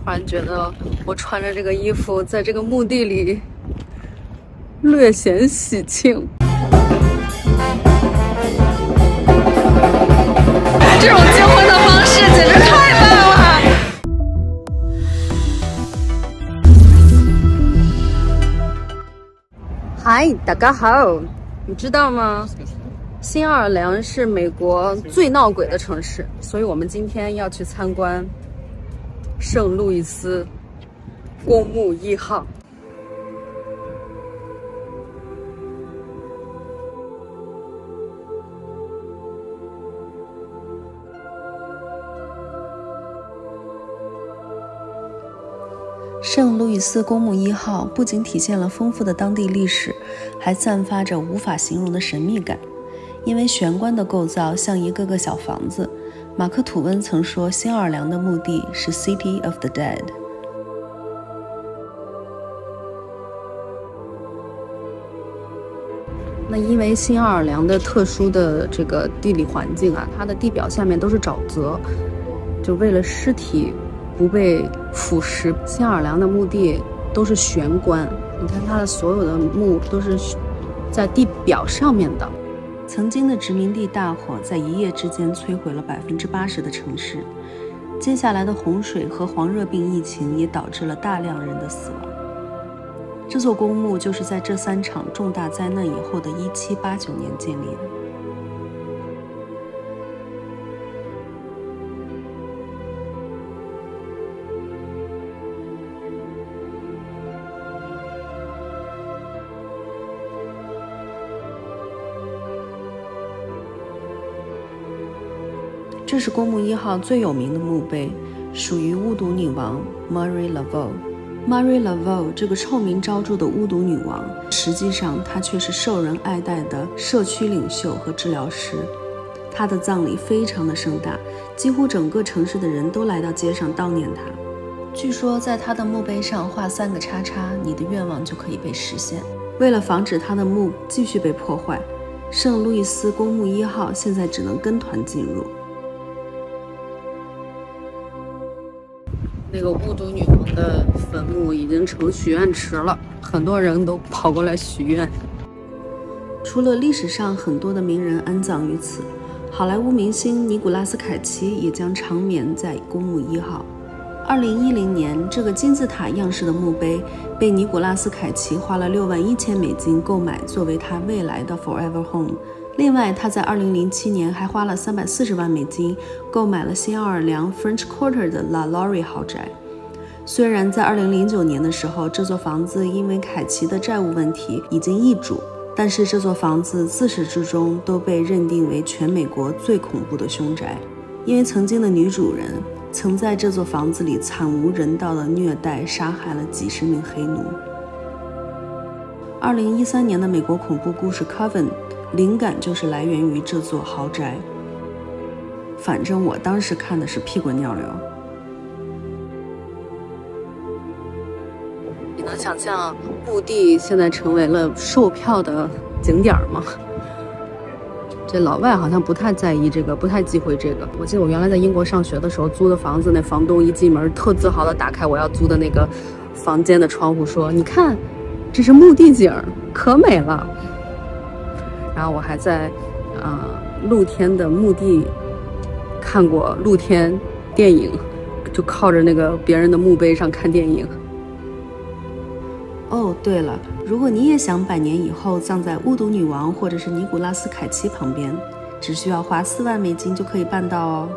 突然觉得我穿着这个衣服，在这个墓地里略显喜庆。这种结婚的方式简直太棒了！嗨，大家好，你知道吗？新奥尔良是美国最闹鬼的城市，所以我们今天要去参观圣路易斯公墓1号。圣路易斯公墓1号不仅体现了丰富的当地历史，还散发着无法形容的神秘感。因为玄关的构造像一个个小房子，马克·吐温曾说新奥尔良的墓地是 City of the Dead。那因为新奥尔良的特殊的这个地理环境啊，它的地表下面都是沼泽，就为了尸体不被腐蚀，新奥尔良的墓地都是悬棺。你看它的所有的墓都是在地表上面的。曾经的殖民地大火在一夜之间摧毁了80%的城市，接下来的洪水和黄热病疫情也导致了大量人的死亡。这座公墓就是在这3场重大灾难以后的1789年建立的。这是公墓1号最有名的墓碑，属于巫毒女王 Marie Laveau。Marie Laveau 这个臭名昭著的巫毒女王，实际上她却是受人爱戴的社区领袖和治疗师。她的葬礼非常的盛大，几乎整个城市的人都来到街上悼念她。据说在她的墓碑上画3个叉叉，你的愿望就可以被实现。为了防止她的墓继续被破坏，圣路易斯公墓1号现在只能跟团进入。那个巫毒女王的坟墓已经成许愿池了，很多人都跑过来许愿。除了历史上很多的名人安葬于此，好莱坞明星尼古拉斯·凯奇也将长眠在公墓1号。2010年，这个金字塔样式的墓碑被尼古拉斯·凯奇花了$61,000购买，作为他未来的 Forever Home。另外，他在2007年还花了$340万购买了新奥尔良 French Quarter 的 La Laurie 豪宅。虽然在2009年的时候，这座房子因为凯奇的债务问题已经易主，但是这座房子自始至终都被认定为全美国最恐怖的凶宅，因为曾经的女主人曾在这座房子里惨无人道的虐待杀害了几十名黑奴。2013年的美国恐怖故事 Coven灵感就是来源于这座豪宅，反正我当时看的是屁滚尿流。你能想象墓地现在成为了售票的景点吗？这老外好像不太在意这个，不太忌讳这个。我记得我原来在英国上学的时候租的房子，那房东一进门特自豪地打开我要租的那个房间的窗户说：“你看，这是墓地景，可美了。”然后我还在露天的墓地看过露天电影，就靠着那个别人的墓碑上看电影。哦，对了，如果你也想100年以后葬在巫毒女王或者是尼古拉斯·凯奇旁边，只需要花$4万就可以办到哦。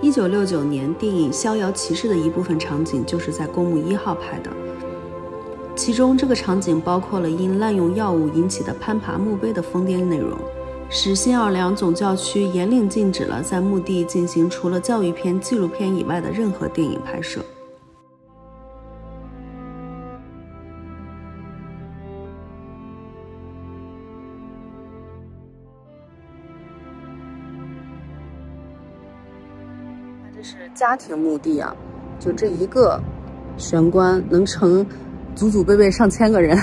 1969年，电影《逍遥骑士》的一部分场景就是在公墓1号拍的。其中这个场景包括了因滥用药物引起的攀爬墓碑的疯癫内容，使新奥尔良总教区严令禁止了在墓地进行除了教育片、纪录片以外的任何电影拍摄。这是家庭墓地啊，就这一个玄关能盛祖祖辈辈上千个人。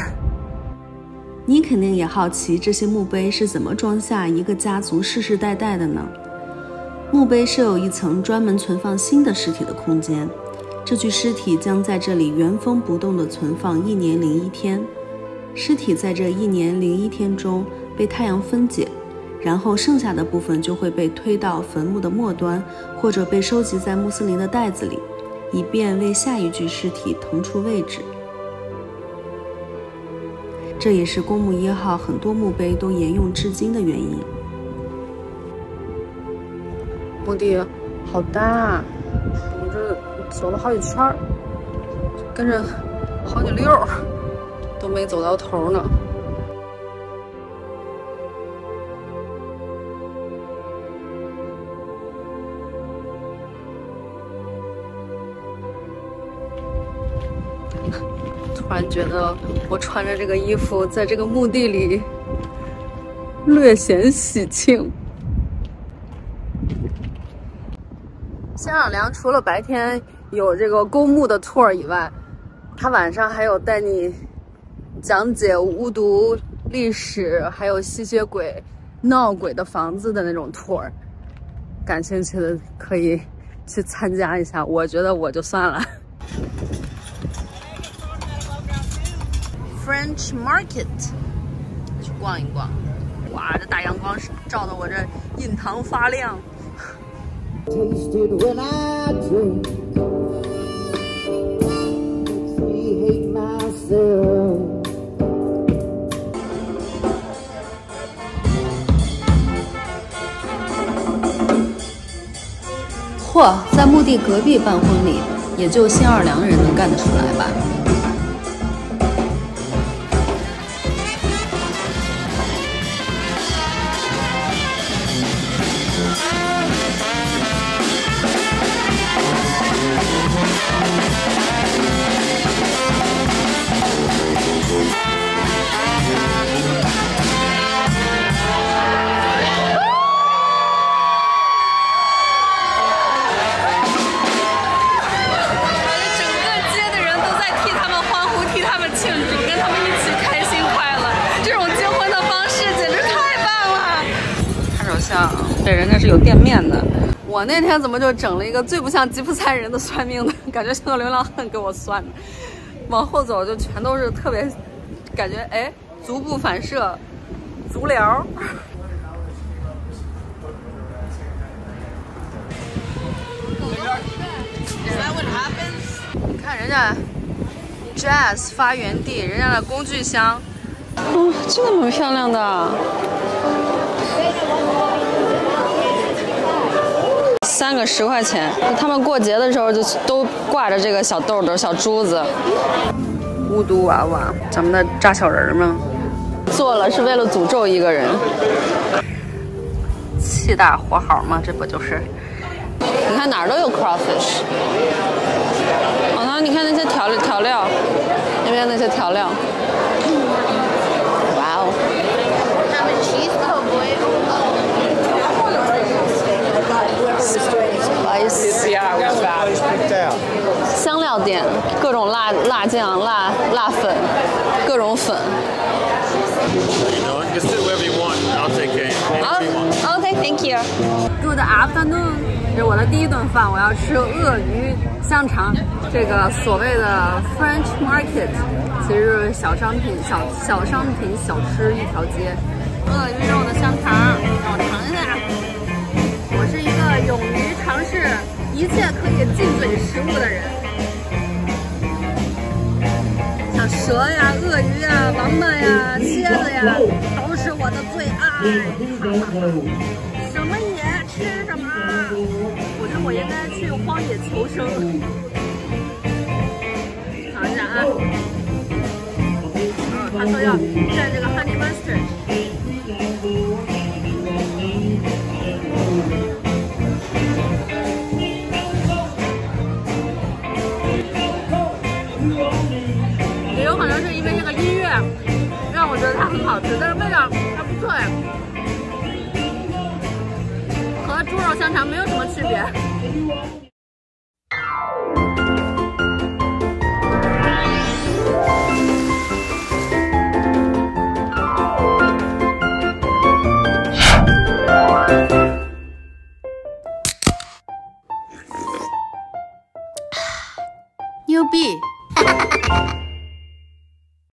你肯定也好奇这些墓碑是怎么装下一个家族世世代代的呢？墓碑设有一层专门存放新的尸体的空间，这具尸体将在这里原封不动地存放1年零1天。尸体在这1年零1天中被太阳分解，然后剩下的部分就会被推到坟墓的末端，或者被收集在穆斯林的袋子里，以便为下一具尸体腾出位置。这也是公墓1号很多墓碑都沿用至今的原因。墓地好大，我们这走了好几圈，跟着好几溜都没走到头呢。突然觉得我穿着这个衣服在这个墓地里略显喜庆。新奥尔良除了白天有这个公墓的 tour 以外，它晚上还有带你讲解巫毒历史，还有吸血鬼闹鬼的房子的那种 tour， 感兴趣的可以去参加一下，我觉得我就算了。French Market 去逛一逛，哇，这大阳光照得我这印堂发亮。Tasted when I drink, makes me hate myself. 嚯，在墓地隔壁办婚礼，也就新奥尔良人能干得出来吧。这人家是有店面的，我那天怎么就整了一个最不像吉普赛人的算命的，感觉像个流浪汉给我算的。往后走就全都是特别，感觉哎，足部反射，足疗。你看人家 Jazz 发源地，人家的工具箱，哦，这么漂亮的。3个10块钱，他们过节的时候就都挂着这个小豆豆、小珠子。巫毒娃娃，咱们的扎小人们做了是为了诅咒一个人，气大活好嘛，这不就是？你看哪儿都有 crawfish。哦，你看那些调料，那边那些调料。哇哦！香料店，各种辣酱、辣粉，各种粉。OK, thank you. Good afternoon. 这是我的第1顿饭，我要吃鳄鱼香肠。这个所谓的 French Market 其实是小商品、小商品小吃一条街。鳄鱼肉的香肠，让我尝一下。我是一个勇于尝试一切可以进嘴食物的人，像蛇呀、鳄鱼呀、王八呀、蝎子呀，都是我的最爱。什么野吃什么，我觉得我应该去荒野求生。尝一下啊，他说要蘸这个 honey mustard。也有可能是因为这个音乐让我觉得它很好吃，但是味道还不错哎，和猪肉香肠没有什么区别。牛逼！